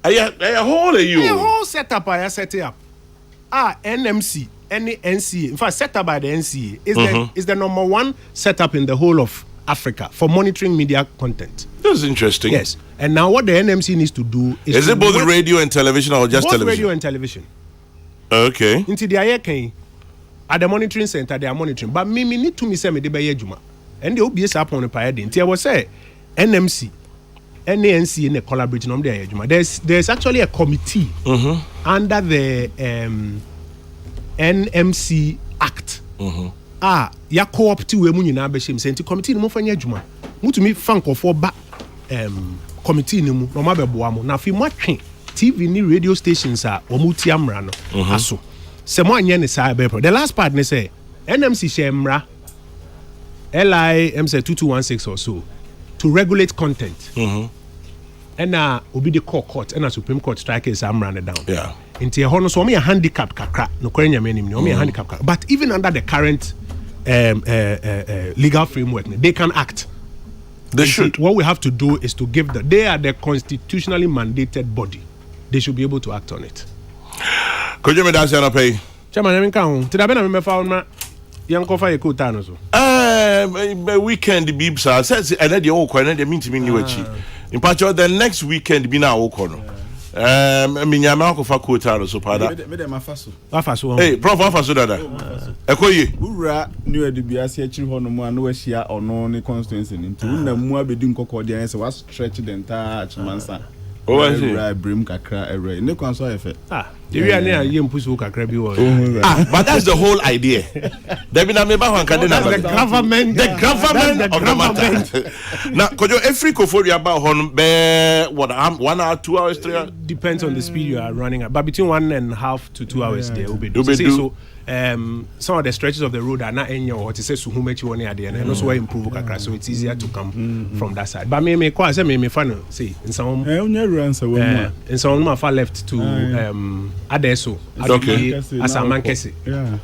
Aya whole you. A whole setup I set up. NMC, any NCA. In fact, set up by the NCA is the number one setup in the whole of Africa for monitoring media content. That's interesting. Yes. And now what the NMC needs to do is it both radio and television or just both television? Radio and television. Okay. Into the IAK at the monitoring center they are monitoring. But me need to me say me de be juma. And the OBS up on the payade. Until I was say NMC, NNC in a collaboration on the juma. There's actually a committee under the NMC Act. Ya co-opti we mu nyina be shem senti committee no mo fanya adwuma. Mutumi fanko for ba committee ni mu no ma be boa mo. Na fi mo atwe TV ni radio stations a o mu ti amra no aso. Se mo anya ne sa be pro. The last part ne say NMC shemra LI MC 2216 or so to regulate content. And obi the court and Supreme Court strikers am run it down. Yeah. Into a so me a handicap kakra no kwenya menim no me a handicap kakra. But even under the current legal framework they can act. They should. What we have to do is to give they are the constitutionally mandated body. They should be able to act on it. Could you me dance on pay? Chairman, I mean count. Today I me found ma young coffee ko tano so. Weekend beeps are says and then the old corner they mean to me new in part the next weekend be now corner. Minyama ko fa quota so pada. Afaso. Hey, Prof Afaso dada. Ekoyi. Ura new edubiase achiri ho no mu anu ahia ono ne constituency nti na mu abedi nkokọ de say was stretch the entire chimansa. Oh, I see. Brim kakra every ne kwan so efe. The way na ye mpusu kakra bi wo. But that's the whole idea. There be na me ba hwan kade na the government of the matter. Now, Kojo every koforia about hon be what 1 hour, 2 hours, 3 hours depends on the speed you are running at. But between 1.5 to 2 hours there will be. So some of the stretches of the road are not in your what it says to whom you want and also improve kakra, so it's easier to come from that side. But me quite say me fun see in some in some far left to Adeso as a man kesi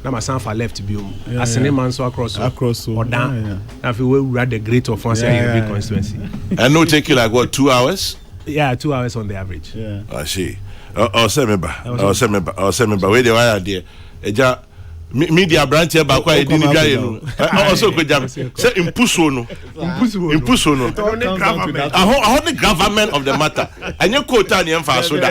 na ma san far left bi as a man so across or down na fi we read the great of France every constituency and no take you like what 2 hours 2 hours on the average. I see. Say me ba we dey wire there eja media branch here back why edin gwa ye no also go jam say impuso no the government of the matter anye quota na emfa so da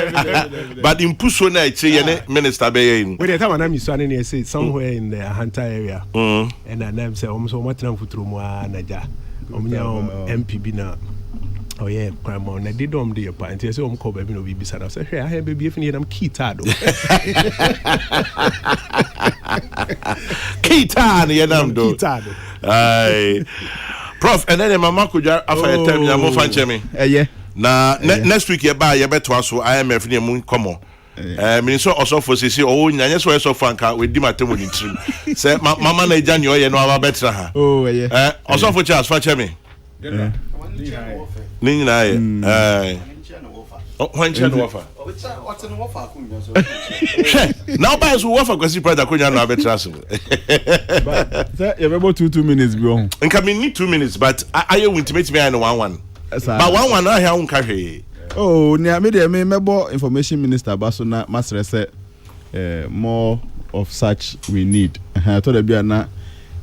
but impuso na eche ye ne minister be ye no we dey time na mi so ane say somewhere in the Hanta area and I name say so matran futuro mu anaja omunya MPB na oh yeah, grandma. Na did do your point. Say call baby no be beside. Say hey, I have baby if you need key tado. Key tado, yeah, nam do. Key tado. Aye, Prof. And then mama could after a time you mo fan chemi. Yeah. Na next week you buy you better so IMF ni mo come on. Minister also for say oh nyanya so so fanka we di matem woni trim. Say mama na eja ni oye no aba better ha. Oh yeah. Also for Charles fa chemi. Nini na ye. Wancha no wafa. What's in the wafa kunya so. Now buy so wafa kwesi brother kunya no abetra so. But say you about 2 minutes bi on. Nka me need 2 minutes but I you intimate me and 1 but 1 na here unka hwe. Oh, near me there mebo information minister baso na masre say more of such we need. I thought be na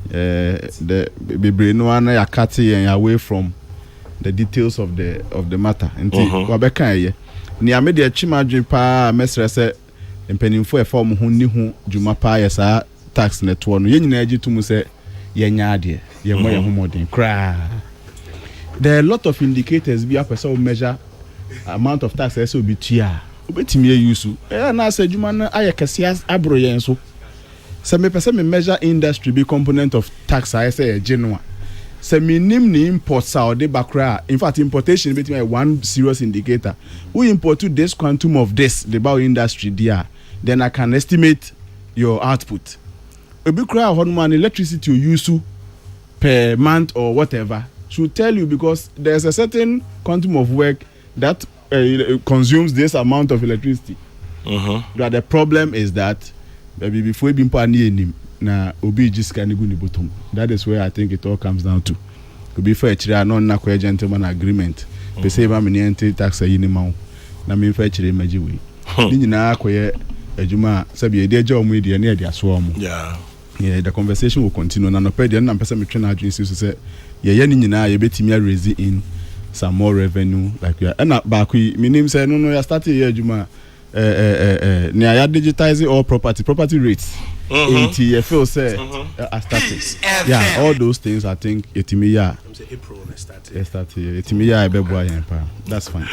the bebre no na yakati and away from the details of the matter nti wabeka ye ni amede achimadwe pa mesre se mpanimfo e form ho ni ho djuma pa ye sa tax network no ye nyina agitum se ye nya ade ye mo ye ho modern kra. There are a lot of indicators be apesa measure amount of tax so be tia obetimi yusu na se djuma na ayekese abro yen so se me pese me measure industry be component of tax I say genuine. Se minim ni imports out the background. In fact, importation between one serious indicator. We import to this quantum of this the bio industry there. Then I can estimate your output. A big crowd on man electricity you use per month or whatever should tell you because there's a certain quantum of work that consumes this amount of electricity. But the problem is that maybe before we been na obi jiska ni guni bottom. That is where I think it all comes down to. Obi for chira no na kwa gentleman agreement. Pe say ba me ente tax ayi ni ma na me fa chira maji we. Ni nyina akoye adwuma sabi e de agya omu de na e de aso omu. Yeah, the conversation will continue na no pe de na pesa me twe na adwin so say ye ni nyina ye betimi a raise in some more revenue like we are na ba ku minim say no ya start ye adwuma ne ya digitizing all property rates. You feel say I started. Yeah, all those things I think etimi ya. April started. Etimi ya e be boa yen pa. That's fine.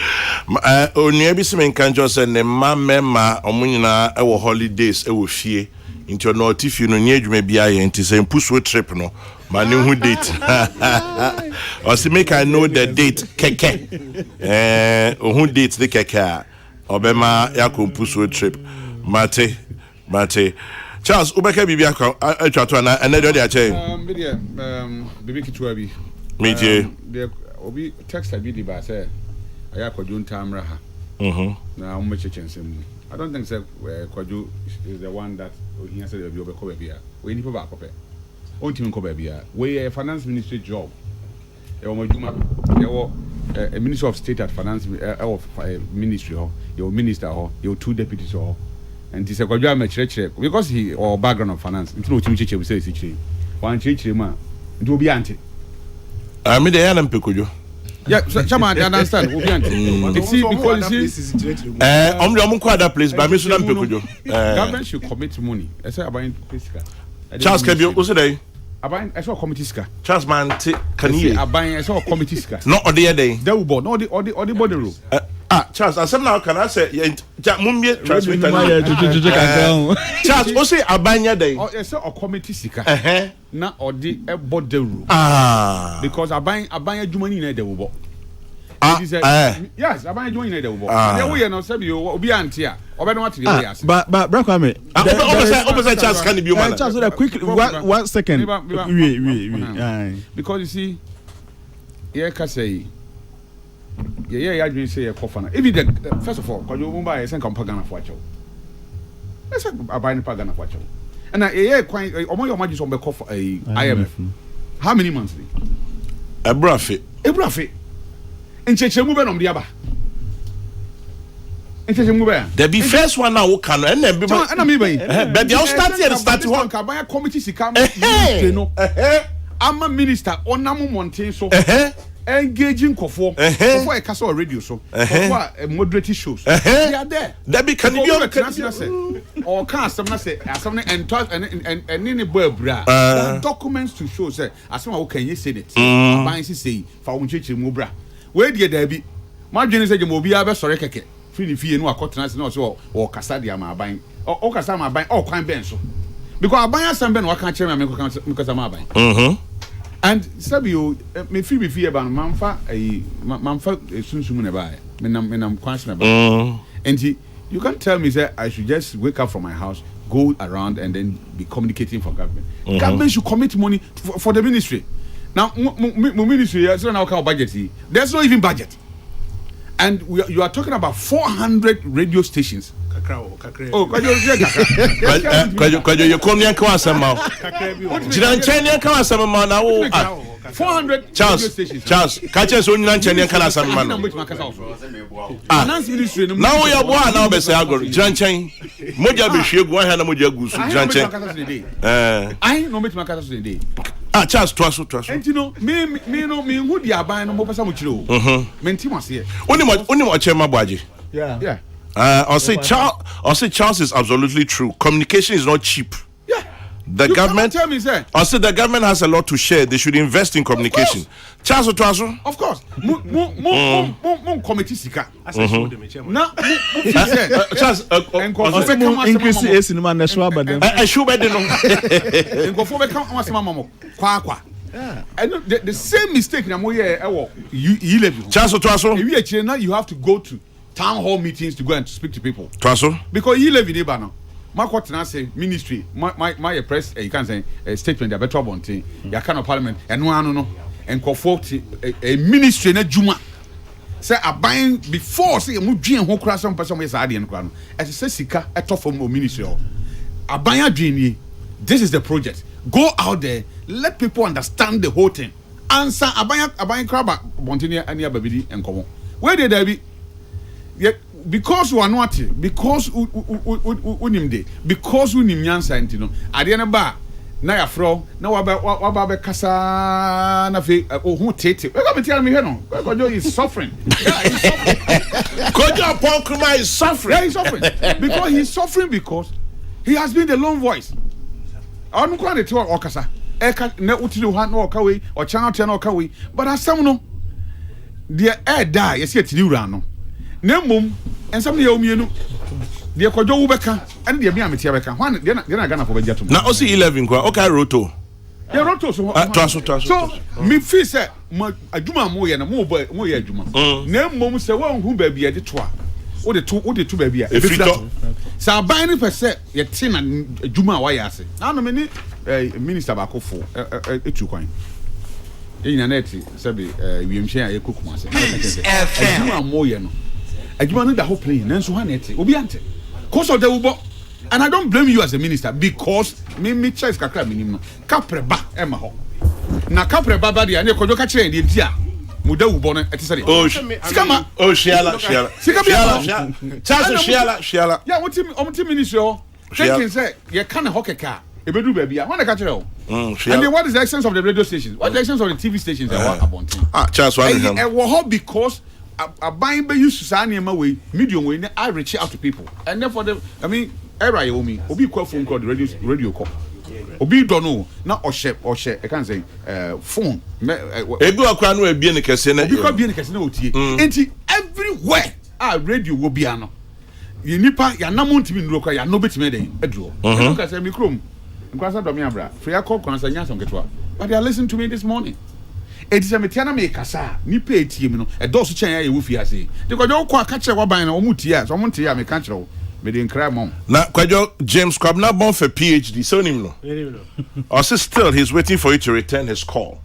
Onye bi se men kan jo se ne ma omunyina e wo holidays e wo fie into no tifi no nye adwuma bia ye nti se mpuso trip no ma ne hu date or se make I know the date keke hu date the keke obema yakompuso trip mate Charles ubeka bibia kwa atwato na ene de ache bibi kitwa bi meje obi text abi di ba say aya Kojo ntamra ha na o mechechensem I don't think say Kojo is the one that he said obi obeko ba bia we ni ba akopɛ ontimi ko ba bia we finance ministry job e o maduma e o a minister of state at finance of ministry ho your minister ho your two deputies ho and he said Kojo am chire because he or background of finance ntino otimi cheche we say chire wan chire ma nti obi ante me dey na Kojo. Yeah, Chairman, I understand. You see, because you see, other place, but government should commit money. I say about Charles Kebio, what's today? About I saw committee ska. Charles man, can you? I saw committee ska. Not on the other day. They will board. No, the body rule. Charles, I said now can I say Mumbi transmitter. Charles, what's it Abanya day? I saw a committee ska. Na or the body rule. Because Abanya Jumani na they will board. Yes, Abanya Jumani they will board. They will not say you will be antia. But Brakwame, opposite Charles can be man. Charles, quickly 1 second. Because you see, yeah, can say. Yeah, I say a coffin. If you first of all, Kojo Mumbai is a compagana for you. Let's say a buying pagana for you. And I quite among your margins on the coffin IMF. How many monthly? A braffy. In Chechemuben on the Abba. In Chechemuben. There be first one now, can and then be but they all start here, start one. Buy a committee, come. I'm a minister on Namu Mountain, so. Engaging Kofo before a castle radio so for moderate shows they are there that be can you or can some say something and any bra documents to show say as soon can you say it buying say for unchechi mu bra we dey there be margin say mo bia be sore keke free fie no akotena say no so or kasa dia ma ban o kasa ma ban o kwan ben so because aban asem ben wa kan kire me kasa ma ban and Sabio, me fee about Manfa Sunsum nearby. Menam question about. And you can't tell me that I should just wake up from my house, go around, and then be communicating for government. Government should commit money for the ministry. Now, ministry, there's no budget. There's not even budget. And you are talking about 400 radio stations. Oh, Kojo, you come here, come some more. 400 Charles, catch us on Chenya can some man. Now we are one now, Bessago, Janchen. Moja Bishop, one hand Moja Goose, Janchen. I know my cars today. Charles, trust. And you know, me, who they are buying no person with you. Mentimas here. Only what Chema Baji. Yeah. I'll say Charles is absolutely true. Communication is not cheap. Yeah. The government. Tell me, sir. I'll say the government has a lot to share. They should invest in communication. Charles, of course. Committee sika. Now, Charles, increase is in man show but then I show better no. Go for come mama kwa. And the same mistake na mo here you level. Charles, now you have to go to town hall meetings to go and speak to people. Because you live in Ibano. My quarter say ministry, my press, you can say a statement, a better one thing, your kind of parliament, and no, and call for a ministry in a Juma. Say, a buying before, say, a Mujian who cross some person with Adian Crown. As a Sika, a top of ministry. A buying a dream, this is the project. Go out there, let people understand the whole thing. Answer a buying crab, Montinia, and your baby, and come on. Where did they be? Yet, because you are not, because unimde, because unimyansa intino. Adiana ba na ya fro na waba kasa na fe who tete. We come tell me here no. Kojo is suffering. Yeah, he's suffering. Kojo Oppong Nkrumah is suffering. Yeah, he's suffering because he's suffering because he has been the lone voice. I don't know to okasa. Eka na utili ha na okawe or channel no okawe, but asam no. the air die you see atini no na mom ensam na yomienu the Kojo Wubeka and the Miami Tiabeka one then I gonna for Bejatum na o si 11 kwa okay roto yeah roto so me feel say adwuma mo ye na mo ye adwuma na mom say won hu ba bia de to a wo de to ba bia e frito sa ban ni pese ye te na adwuma wa ya ase na no me ni minister ba kofo etu kwan ina neti sabi wiemhye a yekokuma ase adwuma mo ye no adwuma no da ho play na nso ha neti obi ante cause of the ubo and I don't blame you as a minister because me choice kakra minim no kapreba ema ho na kapreba ba dia ne Kojo ka kire ndi ntia muda ubo no etise sikama shiala shiala yeah omti ministry ho thinking say ye can ho keka ebedu ba bia when ka kire ho and what is the essence of the radio stations what is the essence of the TV stations that work about Charles one because a buying by use Susania way, medium way, I reach out to people. And therefore, era yomi, obi call phone call the radio call. Obi don't know, not or share, I can't say, phone. Ebu akwanu e bien kesene. Because bien kesene oti. Enti everywhere, radio will be ano. You nipa, ya namun timi nroka, ya no betime den, edro. Look at me chrome. Nkwasa do me abra. Free call kwansa nya som ketwa. But they are listening to me this morning. It is a metiana me kasa ni pe etie mi no e do so chen ya ye wo fi ase de Kojo kwa ka kire waban na omutia so omuntia ya me ka kire wo me de nkra mom na Kojo James Kwabena born for PhD so nim no also still he's waiting for you to return his call.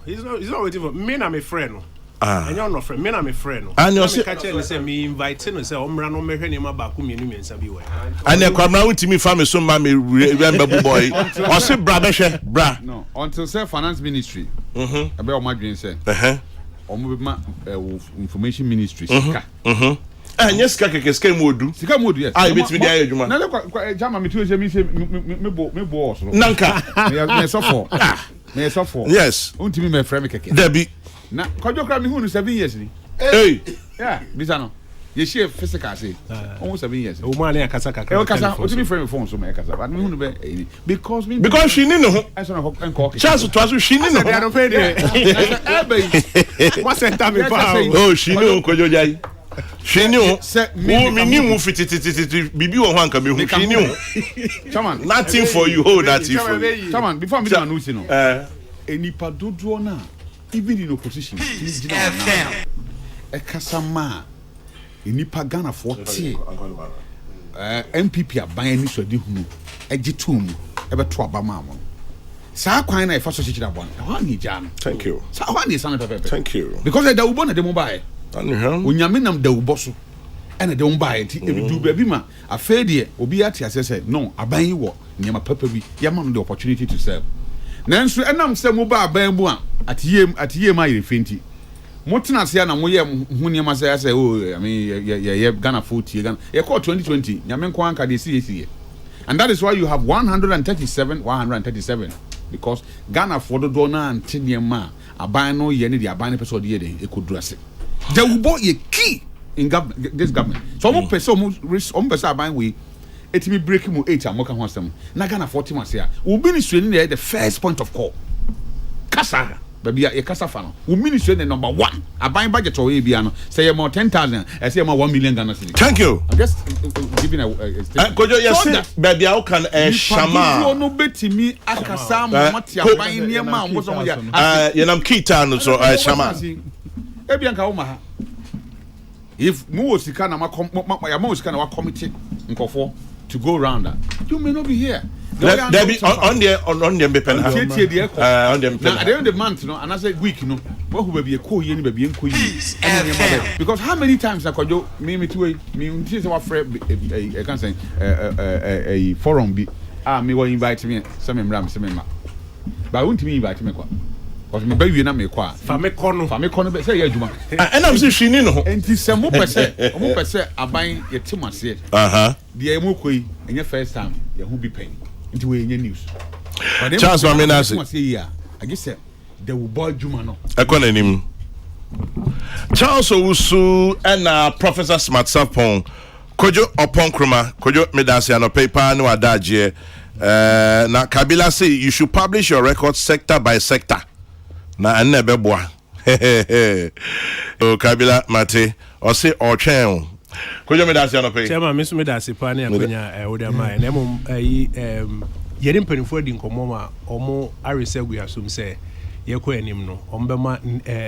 He's not waiting for me na my friend. And you're not friend. Me na my friend. And you say me invite no say omra no mehwe ne ma ba ko mienu mensa bi we. And you Kwabena wutimi fa me so ma me remember boy. O say bra be hwe bra. No, until say finance ministry. Abe o madwen say. Omo be ma information ministry sika. Yes, sika modu. Sika modu yes. Betimi dey adwuma. Na le jama me tu say me bo so. Nanka. Me so for. Me so for. Yes. Untimi me frame keke. Debi. Na Kojo kra me hu no 7 years ni. Hey. Yeah, bisa no. You share physical say. Almost 7 years. O ma na akasa kakra. E kasa, o ti me frame phone so me kasa. But me hu no be because she need no. I so no enko. Chance to asu she need no. I don't pay there. What center me pa. Oh, she know Kojo jai. She knew. Who me knew fit bibi wo ho anka me hu. She knew. Chairman, nothing for you. Hold that for you. Chairman, before me do no. Enipa dodo na even in opposition. Ekasama enipa Ghana 40 MPP aban ni so de hunu egitum ebeto abama mo sa kwan na e fa so chikira bon ha ni ja no thank you sa ha ni san pepe thank you because da ubo na de mo bae onyame nam da ubo so ena de mo bae ti ebidu ba bi ma afede obi ati asese no aban yi wo nyama papa bi yama no the opportunity to serve nanso enam se mo ba aban bu a atiye ma yire fenti motena se na mo ye hu niam say say oh I mean ye Ghana 40 Ghana ye call 2020 nyame nko anka de see and that is why you have 137 because Ghana for the do na ante niam aban no ye ne de aban ne person de ye de e kodurase they will bo ye key in this government so mo person mo person aban we etimi break mu 8 amoka ho asem na Ghana 40 mase a wo ministry ne the first point of call kasa baby ya kasa fa no wo ministry ne number 1 aban budget o e bia no say more 10,000 I say more 1 million Ghana cedis. Thank you. I just giving a Kojo yes baby how can shama no betimi akasa mo mate aban ne ma mo so mo ya yenam kita no so shama e bia nka wo ma ha if mo osika na ya mo osika na wa committee nkofo to go round that you may not be here. There be on the pen. On the at the end of the month, no, and I said week, no, what will be a cool year, baby, and cool because how many times I could do me to me, our friend, I can't say a forum be me will invite me, some ram, some but I won't me invite me. Because me baby na me kwa fa me kono say ya adwuma and am say she ni no enti se mo pese aban ye timase de e mo koi enye first time ye hu bi pen enti we enye news chance wa me na say I guess say the will boy adwuma no ekona nim Charles Owusu and Professor Smart Sapon Kojo Oppong Nkrumah Kojo medasi no paper no adaje na Kabila say you should publish your records sector by sector na enne beboa O Kabila Mate, or say or chen. Kojo me da se anope. Chairman, me da se pa ne akonya o da mai na mom yɛde mpanimfoɔ di nkɔmmɔ ma ɔmo aresɛ gu asum sɛ yɛkɔ anim no ɔmbɛma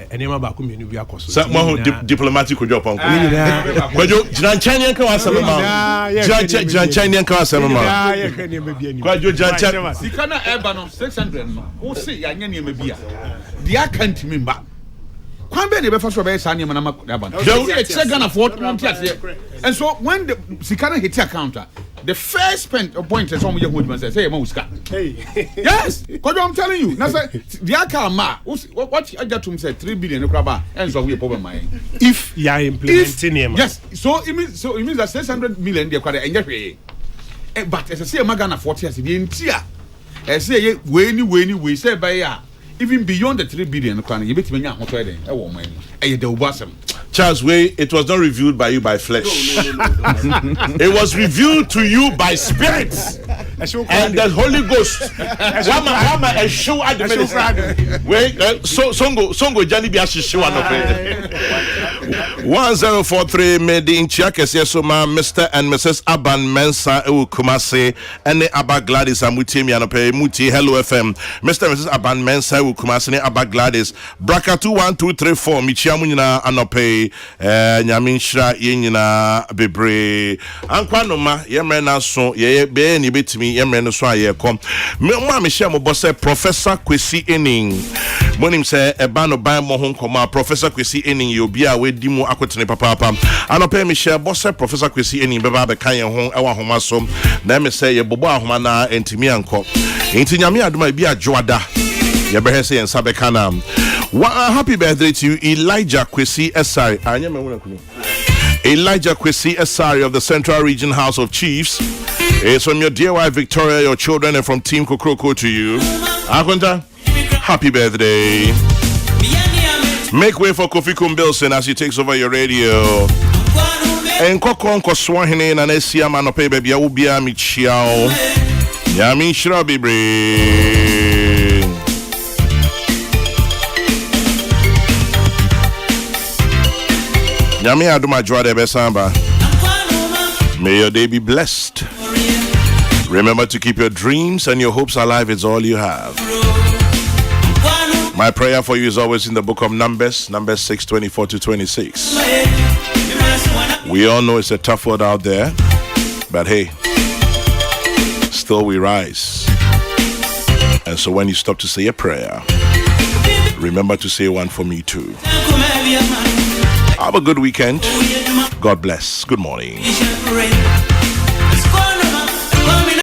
ɛnɛma baako mmienu bi akɔ so sɛ mo diplomatic Kojo Oppong Kojo gyina nkyɛn ne nka wasɛm ma gyina nkyɛn ne nka wasɛm ma Kojo gyina nkyɛn sika na ɛba no 600 no wo se yɛanyɛ nneɛma bi a deɛ aka ntimi mba kwan bɛ de bɛfa so bɛyɛ saa nneɛma na ma ɛba no ɛkyɛ Ghanafoɔ no nte aseɛ and so when the sika no hit account the first point is on your husband says, "Hey, Mosca." Yes, because I'm telling you, now say the Akama, what I got to say 3 billion craba, and so we problem my. If you are implementing him, yes, so it means that 600 million they quite enjoy. But as I say, Magana 40 years, the entire, I say, we say by even beyond the 3 billion, you bet me not trading. I won't mind. The Wasam. Charles Way, it was not revealed by you by flesh. It was revealed to you by spirit and the Holy Ghost. Wama a show at the minister. Wait, songo Johnny Biashi show at 1043 made in Chiakesoma, Mr. and Mrs. Aban Mensa Kumase, and the Abba Gladys Amutimi and Muti Hello FM. Mr. and Mrs. Aban Mensa Kumase, Abba Gladys, Braka 21234, Michiamuna Anope. Nyamenshira yenyina bebre ankwanoma yemrena so ye be ni betimi yemrena so ayekom me share mo boss Professor Kwesi Ening monim se eba no ban mo ho nkoma Professor Kwesi Ening ye obi a wedi mu akotene papa anope me share boss Professor Kwesi Ening beba be kan ye ho ewa homa so na me se ye bobo ahoma na entimi anko enti nyame adoma bi adwoada ye behe se yensa be kana. Happy birthday to you, Elijah Kwesi Esari. Elijah Kwesi Esari of the Central Region House of Chiefs. It's from your dear wife Victoria, your children, and from Team Kokroko to you. Akwanta, happy birthday. Make way for Kofi Kumbilson as he takes over your radio. And Kokon Koswahine and Esia Manope Baby Ubia Michiao. Yamin Shrabibre. May your day be blessed. Remember to keep your dreams and your hopes alive. It's all you have. My prayer for you is always in the book of Numbers 6:24-26. We all know it's a tough word out there, but hey, still we rise. And so when you stop to say a prayer, remember to say one for me too. Have a good weekend. God bless. Good morning.